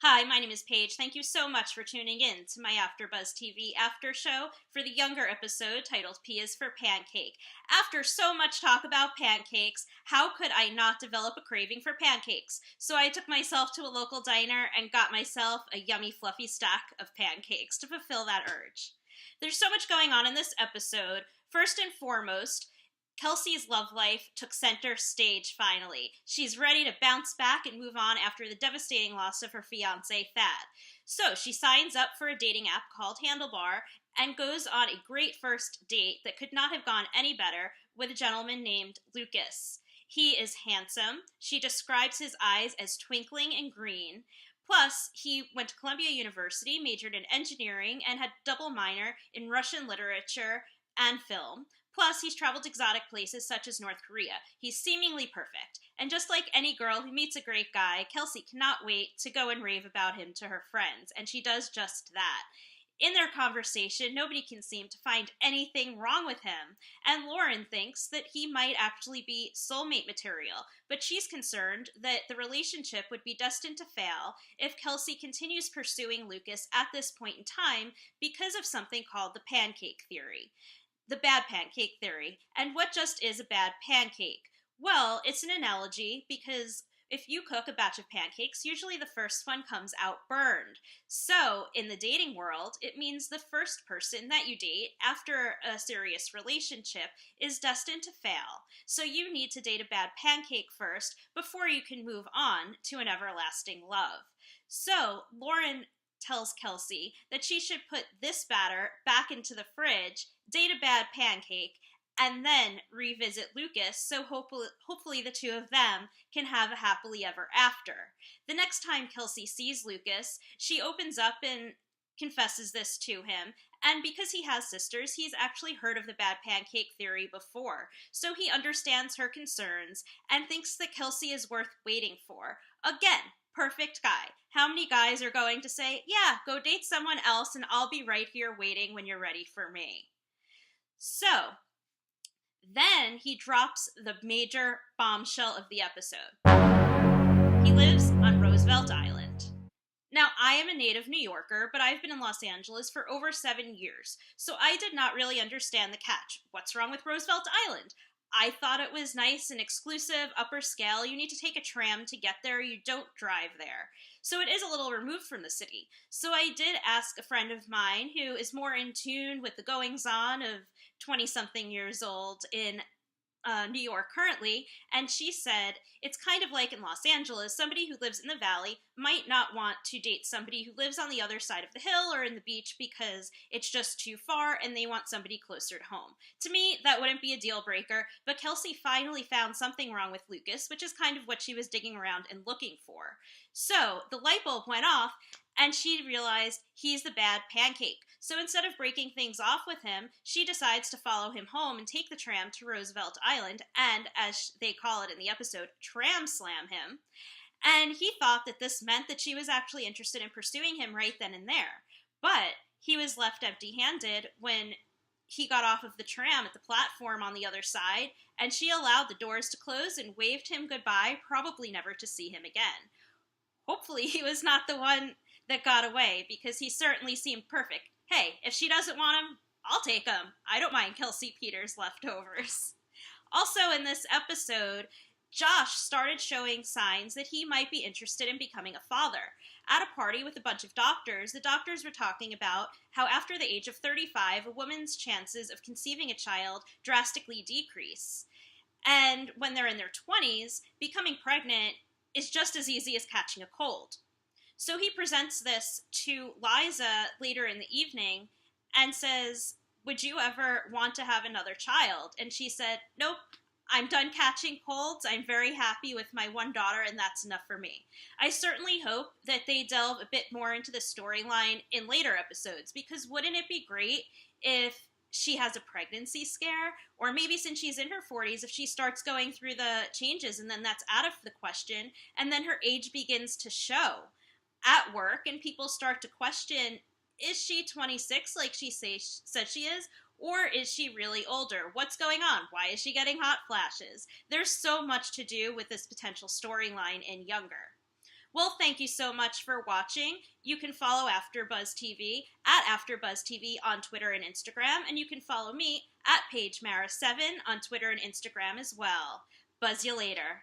Hi, my name is Paige. Thank you so much for tuning in to my AfterBuzz TV after show for the younger episode titled P is for Pancake. After so much talk about pancakes, how could I not develop a craving for pancakes? So I took myself to a local diner and got myself a yummy fluffy stack of pancakes to fulfill that urge. There's so much going on in this episode. First and foremost, Kelsey's love life took center stage finally. She's ready to bounce back and move on after the devastating loss of her fiancé, Thad. So she signs up for a dating app called Handlebar and goes on a great first date that could not have gone any better with a gentleman named Lucas. He is handsome. She describes his eyes as twinkling and green. Plus, he went to Columbia University, majored in engineering, and had double minor in Russian literature and film. Plus, he's traveled to exotic places such as North Korea. He's seemingly perfect. And just like any girl who meets a great guy, Kelsey cannot wait to go and rave about him to her friends, and she does just that. In their conversation, nobody can seem to find anything wrong with him, and Lauren thinks that he might actually be soulmate material, but she's concerned that the relationship would be destined to fail if Kelsey continues pursuing Lucas at this point in time because of something called the pancake theory. The bad pancake theory. And what just is a bad pancake? Well, it's an analogy because if you cook a batch of pancakes, usually the first one comes out burned. So, in the dating world, it means the first person that you date after a serious relationship is destined to fail. So, you need to date a bad pancake first before you can move on to an everlasting love. So, Lauren tells Kelsey that she should put this batter back into the fridge, date a bad pancake, and then revisit Lucas so hopefully the two of them can have a happily ever after. The next time Kelsey sees Lucas, she opens up and confesses this to him, and because he has sisters, he's actually heard of the bad pancake theory before, so he understands her concerns and thinks that Kelsey is worth waiting for. Again, perfect guy. How many guys are going to say, yeah, go date someone else and I'll be right here waiting when you're ready for me? So, then he drops the major bombshell of the episode. He lives on Roosevelt Island. Now, I am a native New Yorker, but I've been in Los Angeles for over 7 years, so I did not really understand the catch. What's wrong with Roosevelt Island? I thought it was nice and exclusive, upper scale. You need to take a tram to get there. You don't drive there. So it is a little removed from the city. So I did ask a friend of mine who is more in tune with the goings-on of 20-something years old in New York currently, and she said it's kind of like in Los Angeles, somebody who lives in the valley might not want to date somebody who lives on the other side of the hill or in the beach because it's just too far and they want somebody closer to home. To me, that wouldn't be a deal breaker, but Kelsey finally found something wrong with Lucas, which is kind of what she was digging around and looking for. So the light bulb went off, and she realized he's the bad pancake. So instead of breaking things off with him, she decides to follow him home and take the tram to Roosevelt Island and, as they call it in the episode, tram slam him. And he thought that this meant that she was actually interested in pursuing him right then and there. But he was left empty-handed when he got off of the tram at the platform on the other side, and she allowed the doors to close and waved him goodbye, probably never to see him again. Hopefully he was not the one that got away, because he certainly seemed perfect. Hey, if she doesn't want him, I'll take him. I don't mind Kelsey Peters' leftovers. Also in this episode, Josh started showing signs that he might be interested in becoming a father. At a party with a bunch of doctors, the doctors were talking about how after the age of 35, a woman's chances of conceiving a child drastically decrease. And when they're in their 20s, becoming pregnant is just as easy as catching a cold. So he presents this to Liza later in the evening and says, would you ever want to have another child? And she said, nope, I'm done catching colds. I'm very happy with my one daughter, and that's enough for me. I certainly hope that they delve a bit more into the storyline in later episodes, because wouldn't it be great if she has a pregnancy scare, or maybe since she's in her 40s, if she starts going through the changes and then that's out of the question, and then her age begins to show at work, and people start to question, is she 26 like she said she is, or is she really older? What's going on? Why is she getting hot flashes? There's so much to do with this potential storyline in younger. Well, thank you so much for watching. You can follow AfterBuzz TV at AfterBuzz TV on Twitter and Instagram, and you can follow me at PaigeMara7 on Twitter and Instagram as well. Buzz you later.